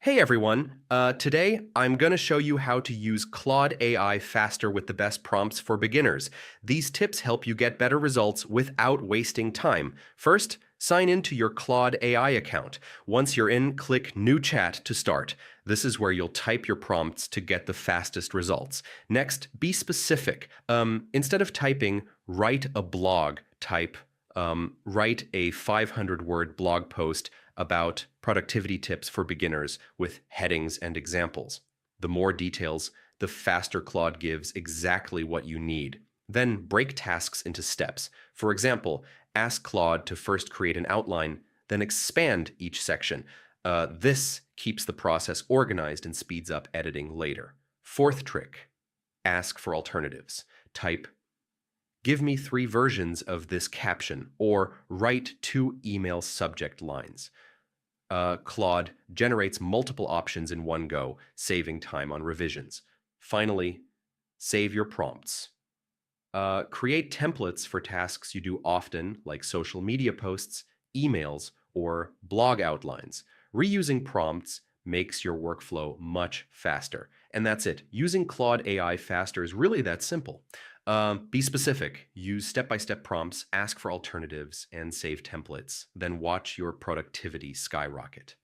Hey everyone, today I'm going to show you how to use Claude AI faster with the best prompts for beginners. These tips help you get better results without wasting time. First, sign in to your Claude AI account. Once you're in, click New Chat to start. This is where you'll type your prompts to get the fastest results. Next, be specific. Instead of typing, write a blog, type write a 500-word blog post about productivity tips for beginners with headings and examples. The more details, the faster Claude gives exactly what you need. Then break tasks into steps. For example, ask Claude to first create an outline, then expand each section. This keeps the process organized and speeds up editing later. Fourth trick, ask for alternatives. Type, "Give me 3 versions of this caption," or write 2 email subject lines. Claude generates multiple options in one go, saving time on revisions. Finally, save your prompts. Create templates for tasks you do often, like social media posts, emails, or blog outlines. Reusing prompts makes your workflow much faster. And that's it. Using Claude AI faster is really that simple. Be specific, use step-by-step prompts, ask for alternatives, and save templates. Then watch your productivity skyrocket.